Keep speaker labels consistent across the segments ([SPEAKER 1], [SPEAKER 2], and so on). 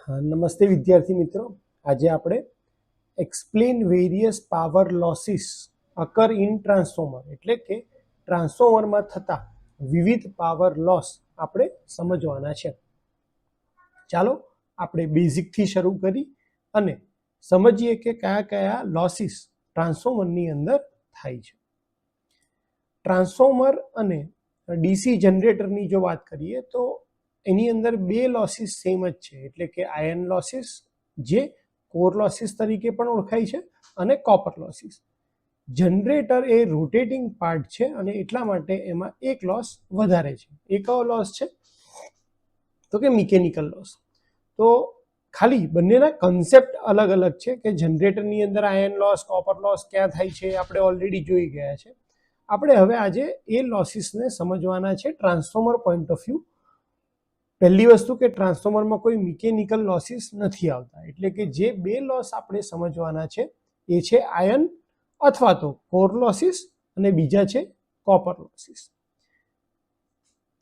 [SPEAKER 1] નમસ્તે વિદ્યાર્થી મિત્રો, આજે આપણે explain various power losses અકર in transformer એટલે કે ટ્રાન્સફોર્મરમાં થતા વિવિધ પાવર લોસ આપણે સમજવાના છે. ચાલો આપણે બેઝિકથી શરૂ કરી અને સમજીએ કે કયા કયા લોસીસ ટ્રાન્સફોર્મરની અંદર થાય છે. ટ્રાન્સફોર્મર અને ડીસી જનરેટરની જો વાત કરીએ તો એની અંદર બે લોસીસ સેમ જ છે, એટલે કે આયર્ન લોસીસ જે કોર લોસીસ તરીકે પણ ઓળખાય છે અને કોપર લોસીસ. જનરેટર એ રોટેટિંગ પાર્ટ છે અને એટલા માટે એમાં એક લોસ વધારે છે. એ કયો લોસ છે તો કે મિકેનિકલ લોસ. તો ખાલી બંનેના કન્સેપ્ટ અલગ અલગ છે કે જનરેટરની અંદર આયર્ન લોસ કોપર લોસ ક્યાં થાય છે આપણે ઓલરેડી જોઈ ગયા છે. આપણે હવે આજે એ લોસીસને સમજવાના છે ટ્રાન્સફોર્મર પોઈન્ટ ઓફ વ્યૂ. પહેલી વસ્તુ કે ટ્રાન્સફોર્મરમાં કોઈ મિકેનિકલ લોસીસ નથી આવતા, એટલે કે જે બે લોસ આપણે સમજવાના છે એ છે આયર્ન અથવા તો કોર લોસીસ અને બીજા છે કોપર લોસીસ.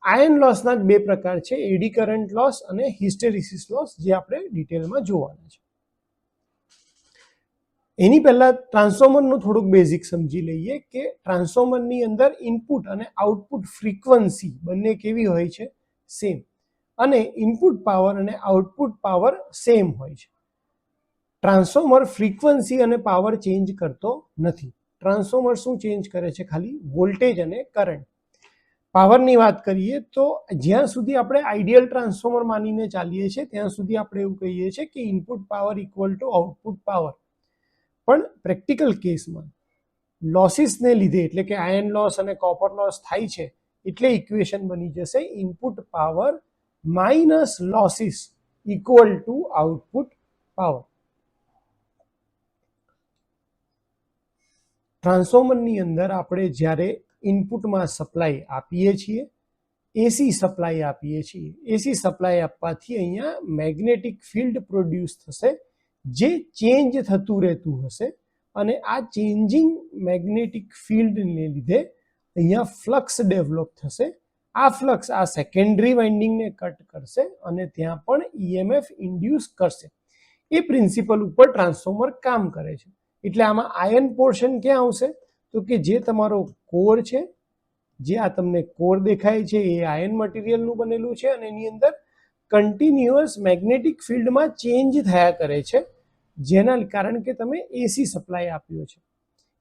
[SPEAKER 1] આયર્ન લોસના જ બે પ્રકાર છે, એડી કરંટ લોસ અને હિસ્ટેરિસિસ લોસ, જે આપણે ડિટેલમાં જોવાના છે. એની પહેલા ટ્રાન્સફોર્મરનું થોડુંક બેઝિક સમજી લઈએ કે ટ્રાન્સફોર્મરની અંદર ઇનપુટ અને આઉટપુટ ફ્રીક્વન્સી બંને કેવી હોય છે, સેમ, અને ઇનપુટ પાવર અને આઉટપુટ પાવર સેમ હોય છે. ટ્રાન્સફોર્મર ફ્રીક્વન્સી અને પાવર ચેન્જ કરતો નથી. ટ્રાન્સફોર્મર શું ચેન્જ કરે છે, ખાલી વોલ્ટેજ અને કરંટ. પાવરની વાત કરીએ તો જ્યાં સુધી આપણે આઈડિયલ ટ્રાન્સફોર્મર માનીને ચાલીએ છીએ ત્યાં સુધી આપણે એવું કહીએ છીએ કે input power equal to output power. પણ પ્રેક્ટિકલ કેસમાં લોસીસને લીધે, એટલે કે આયર્ન લોસ અને કોપર લોસ થાય છે, એટલે ઇક્વેશન બની જશે input power minus losses equal to output power. ટ્રાન્સફોર્મરની અંદર આપણે જ્યારે ઇનપુટમાં સપ્લાય આપીએ છીએ, એસી સપ્લાય આપીએ છીએ, એસી સપ્લાય આપવાથી અહીંયા મેગ્નેટિક ફિલ્ડ પ્રોડ્યુસ થશે જે ચેન્જ થતું રહેતું હશે, અને આ ચેન્જિંગ મેગ્નેટિક ફિલ્ડને લીધે અહીંયા ફ્લક્સ ડેવલપ થશે. આ ફ્લક્સ આ સેકન્ડરી વાઇન્ડિંગને કટ કરશે અને ત્યાં પણ ઈએમએફ ઇન્ડ્યુસ કરશે. એ પ્રિન્સિપલ ઉપર ટ્રાન્સફોર્મર કામ કરે છે. એટલે આમાં આયર્ન પોર્શન ક્યાં આવશે તો કે જે તમારો કોર છે, જે આ તમને કોર દેખાય છે એ આયર્ન મટીરિયલનું બનેલું છે અને એની અંદર કન્ટિન્યુઅસ મેગ્નેટિક ફિલ્ડમાં ચેન્જ થયા કરે છે, જેના કારણ કે તમે એસી સપ્લાય આપ્યો છે.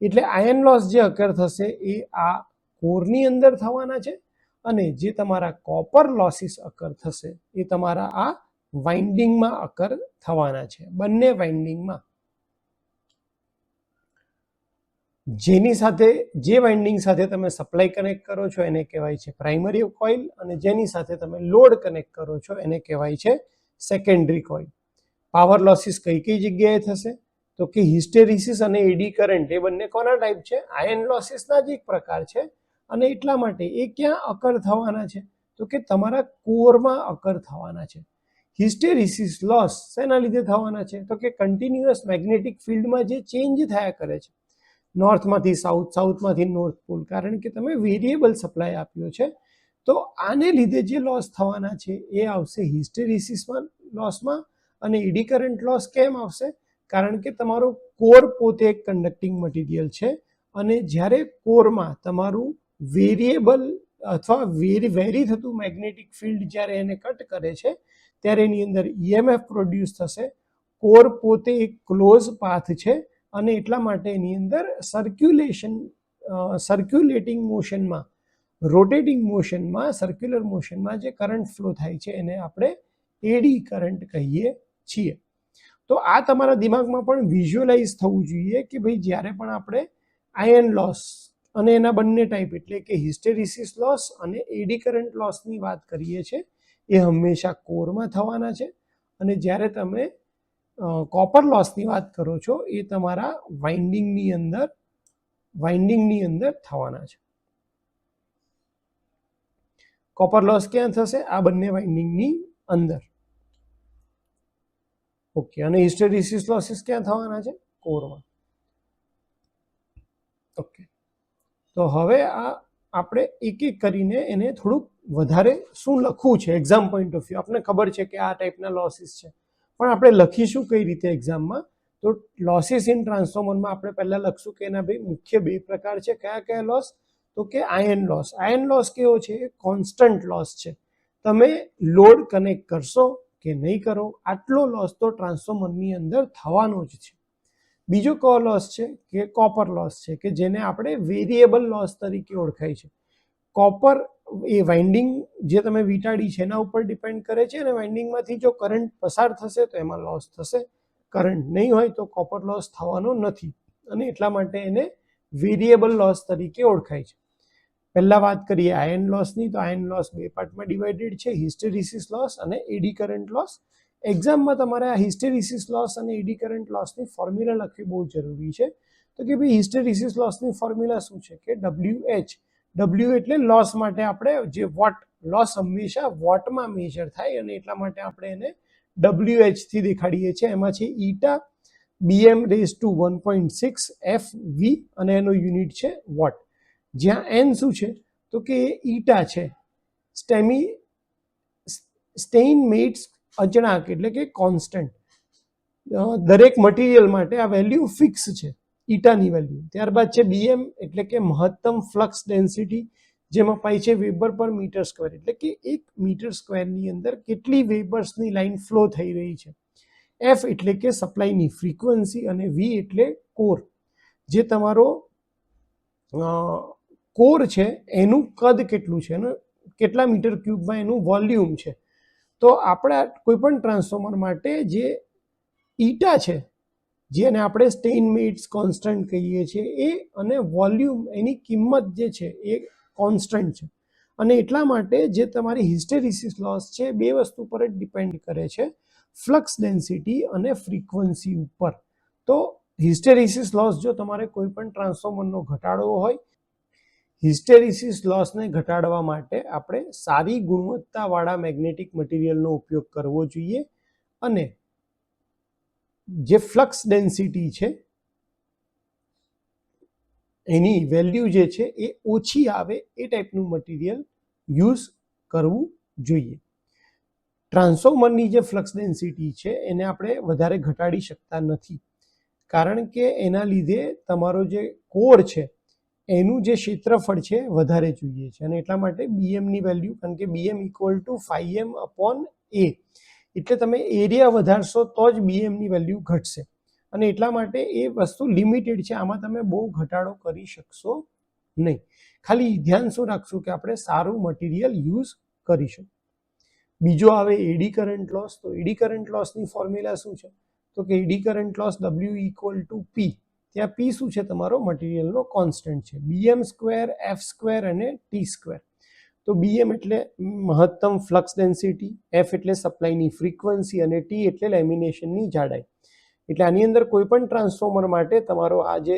[SPEAKER 1] એટલે આયર્ન લોસ જે અકર થશે એ આ કોરની અંદર થવાના છે, અને જે તમારા કોપર લોસીસ અકર થશે એ તમારા આ વાઇન્ડિંગમાં અકર થવાના છે, બંને વાઇન્ડિંગમાં. જેની સાથે જે વાઇન્ડિંગ સાથે તમે સપ્લાય કનેક્ટ કરો છો એને કહેવાય છે પ્રાઇમરી કોઇલ, અને જેની સાથે તમે લોડ કનેક્ટ કરો છો એને કહેવાય છે સેકન્ડરી કોઇલ. પાવર લોસીસ કઈ કઈ જગ્યાએ થશે તો કે હિસ્ટેરિસિસ અને એડી કરંટ એ બંને કોના ટાઈપ છે, આયર્ન લોસીસના જ એક પ્રકાર છે. અને એટલા માટે એ ક્યાં અકર થવાના છે તો કે તમારા કોરમાં અકર થવાના છે. હિસ્ટેરિસિસ લોસ શેના લીધે થવાના છે તો કે કન્ટિન્યુઅસ મેગ્નેટિક ફિલ્ડમાં જે ચેન્જ થયા કરે છે, નોર્થમાંથી સાઉથ, સાઉથમાંથી નોર્થ પોલ, કારણ કે તમે વેરિયેબલ સપ્લાય આપ્યો છે. તો આને લીધે જે લોસ થવાના છે એ આવશે હિસ્ટેરિસિસમાં લોસમાં. અને એડી કરંટ લોસ કેમ આવશે, કારણ કે તમારો કોર પોતે એક કન્ડક્ટિંગ મટીરિયલ છે, અને જ્યારે કોરમાં તમારું વેરિયેબલ અથવા વેરી થતું મેગ્નેટિક ફિલ્ડ જ્યારે એને કટ કરે છે ત્યારે એની અંદર ઈએમએફ પ્રોડ્યુસ થશે. કોર પોતે એક ક્લોઝ પાથ છે અને એટલા માટે એની અંદર સર્ક્યુલેટિંગ મોશનમાં, રોટેટિંગ મોશનમાં, સર્ક્યુલર મોશનમાં જે કરંટ ફ્લો થાય છે એને આપણે એડી કરંટ કહીએ છીએ. તો આ તમારા દિમાગમાં પણ વિઝ્યુઅલાઇઝ થવું જોઈએ કે ભાઈ જ્યારે પણ આપણે આયર્ન લોસ અને એના બંને ટાઈપ એટલે કે હિસ્ટેરિસિસ લોસ અને એડી કરંટ લોસની વાત કરીએ છીએ એ હંમેશા કોરમાં થવાના છે, અને જ્યારે તમે કોપર લોસની વાત કરો છો એ તમારા વાઇન્ડિંગની અંદર થવાના છે. કોપર લોસ ક્યાં થશે, આ બંને વાઇન્ડિંગની અંદર. ઓકે, અને હિસ્ટેરિસિસ લોસીસ ક્યાં થવાના છે, કોરમાં. ઓકે, તો હવે આ આપણે એક એક કરીને એને થોડુંક વધારે શું લખવું છે એક્ઝામ પોઈન્ટ ઓફ વ્યૂ. આપણને ખબર છે કે આ ટાઈપના લોસીસ છે, પણ આપણે લખીશું કઈ રીતે એક્ઝામમાં, તો લોસીસ ઇન ટ્રાન્સફોર્મરમાં આપણે પહેલાં લખશું કે એના ભાઈ મુખ્ય બે પ્રકાર છે. કયા કયા લોસ? તો કે આયર્ન લોસ. આયર્ન લોસ કેવો છે? એ કોન્સ્ટન્ટ લોસ છે. તમે લોડ કનેક્ટ કરશો કે નહીં કરો, આટલો લોસ તો ટ્રાન્સફોર્મરની અંદર થવાનો જ છે. બીજો કયો લોસ છે? કે કોપર લોસ છે, કે જેને આપણે વેરિયેબલ લોસ તરીકે ઓળખાય છે. કોપર એ વાઇન્ડિંગ જે તમે વીંટાળી છે એના ઉપર ડિપેન્ડ કરે છે, અને વાઇન્ડિંગમાંથી જો કરંટ પસાર થશે તો એમાં લોસ થશે, કરંટ નહીં હોય તો કોપર લોસ થવાનો નથી, અને એટલા માટે એને વેરિયેબલ લોસ તરીકે ઓળખાય છે. પહેલાં વાત કરીએ આયર્ન લોસની, તો આયર્ન લોસ બે પાર્ટમાં ડિવાઇડેડ છે, હિસ્ટેરિસિસ લોસ અને એડી કરંટ લોસ. એક્ઝામમાં તમારે આ હિસ્ટેરિસિસ લોસ અને એડી કરંટ લોસની ફોર્મ્યુલા લખવી બહુ જરૂરી છે. તો કે ભાઈ હિસ્ટેરિસિસ લોસની ફોર્મ્યુલા શું છે? કે WH. W એટલે લોસ માટે આપણે જે વોટ, લોસ હંમેશા વોટમાં મેજર થાય, અને એટલા માટે આપણે એને WH થી દેખાડીએ છીએ. એમાં છે eta BM rays two 1.6 FV, અને એનો યુનિટ છે વોટ. જ્યાં N શું છે? તો કે એ ઈટા છે, સ્ટેઇનમેટ્સ અચળાંક એટલે કે કોન્સ્ટન્ટ. દરેક મટીરિયલ માટે આ વેલ્યુ ફિક્સ છે, ઈટાની વેલ્યુ. ત્યારબાદ છે BM એટલે કે મહત્તમ ફ્લક્સ ડેન્સિટી, જેમાં પાય છે વેબર પર મીટર સ્ક્વેર, એટલે કે 1 મીટર સ્ક્વેરની અંદર કેટલી વેબર્સની લાઈન ફ્લો થઈ રહી છે. F એટલે કે સપ્લાયની ફ્રીક્વન્સી, અને V એટલે કોર, જે તમારો કોર છે એનું કદ કેટલું છે, અને કેટલા મીટર ક્યુબમાં એનું વોલ્યુમ છે. તો આપણા કોઈ પણ ટ્રાન્સફોર્મર માટે જે ઈટા છે, જેને આપણે સ્ટેઇનમેટ્સ કોન્સ્ટન્ટ કહીએ છીએ, એ અને વોલ્યુમ, એની કિંમત જે છે એ કોન્સ્ટન્ટ છે. અને એટલા માટે જે તમારી હિસ્ટેરિસિસ લોસ છે બે વસ્તુ પર જ ડિપેન્ડ કરે છે, ફ્લક્સ ડેન્સિટી અને ફ્રીક્વન્સી ઉપર. તો હિસ્ટેરિસિસ લોસ જો તમારે કોઈ પણ ટ્રાન્સફોર્મરનો ઘટાડવો હોય, હિસ્ટેરિસિસ લોસને ઘટાડવા માટે આપણે સારી ગુણવત્તાવાળા મેગ્નેટિક મટીરિયલનો ઉપયોગ કરવો જોઈએ, અને જે ફ્લક્સ ડેન્સિટી છે એની વેલ્યુ જે છે એ ઓછી આવે એ ટાઈપનું મટીરિયલ યુઝ કરવું જોઈએ. ટ્રાન્સફોર્મરની જે ફ્લક્સ ડેન્સિટી છે એને આપણે વધારે ઘટાડી શકતા નથી, કારણ કે એના લીધે તમારો જે કોર છે એનું જે ક્ષેત્રફળ છે વધારે જોઈએ છે, અને એટલા માટે BMની વેલ્યુ, કારણ કે BM ઇક્વલ ટુ 5M/A, એટલે તમે એરિયા વધારશો તો જ BMની વેલ્યુ ઘટશે, અને એટલા માટે એ વસ્તુ લિમિટેડ છે, આમાં તમે બહુ ઘટાડો કરી શકશો નહીં. ખાલી ધ્યાન શું રાખશું કે આપણે સારું મટીરિયલ યુઝ કરીશું. બીજો આવે એડી કરંટ લોસ. તો એડી કરંટ લોસની ફોર્મ્યુલા શું છે? તો કે eddy current loss W equal to P. ત્યાં P શું છે? તમારો મટીરિયલનો કોન્સ્ટન્ટ છે. BM સ્ક્વેર, F સ્ક્વેર અને T સ્ક્વેર. તો BM એટલે મહત્તમ ફ્લક્સ ડેન્સિટી, F એટલે સપ્લાયની ફ્રીક્વન્સી, અને T એટલે લેમિનેશનની જાડાઈ. એટલે આની અંદર કોઈ પણ ટ્રાન્સફોર્મર માટે તમારો આ જે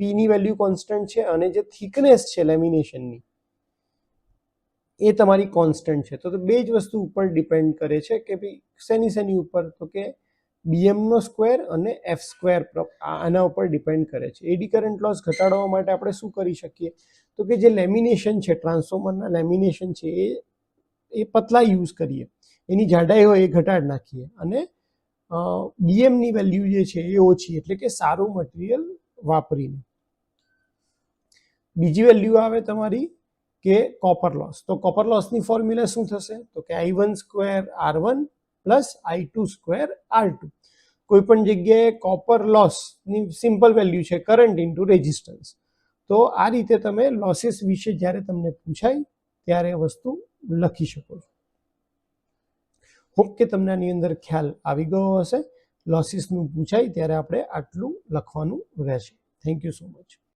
[SPEAKER 1] Pની વેલ્યુ કોન્સ્ટન્ટ છે, અને જે થિકનેસ છે લેમિનેશનની એ તમારી કોન્સ્ટન્ટ છે. તો બે જ વસ્તુ ઉપર ડિપેન્ડ કરે છે કે ભાઈ શેની ઉપર? તો કે BMનો સ્ક્વેર અને F સ્ક્વેર, આના ઉપર ડિપેન્ડ કરે છે. એડી કરંટ લોસ ઘટાડવા માટે આપણે શું કરી શકીએ? તો કે જે લેમિનેશન છે, ટ્રાન્સફોર્મરના લેમિનેશન છે એ પતલા યુઝ કરીએ, એની જાડાઈ હોય એ ઘટાડી નાખીએ, અને BMની વેલ્યુ જે છે એ ઓછી, એટલે કે સારું મટીરિયલ વાપરીને. બીજી વેલ્યુ આવે તમારી કે કોપર લોસ. તો કોપર લોસની ફોર્મ્યુલા શું થશે? તો કે I1 square R1 plus I2 square R2. કોઈ પણ જગ્યાએ કોપર લોસની સિમ્પલ વેલ્યુ છે કરંટ ઇન્ટુ રેઝિસ્ટન્સ. તો આ રીતે તમે લોસીસ વિશે જ્યારે તમને પૂછાય ત્યારે વસ્તુ લખી શકો છો. હોપ કે તમને આની અંદર ખ્યાલ આવી ગયો હશે. લોસીસનું પૂછાય ત્યારે આપણે આટલું લખવાનું રહેશે. Thank you so much.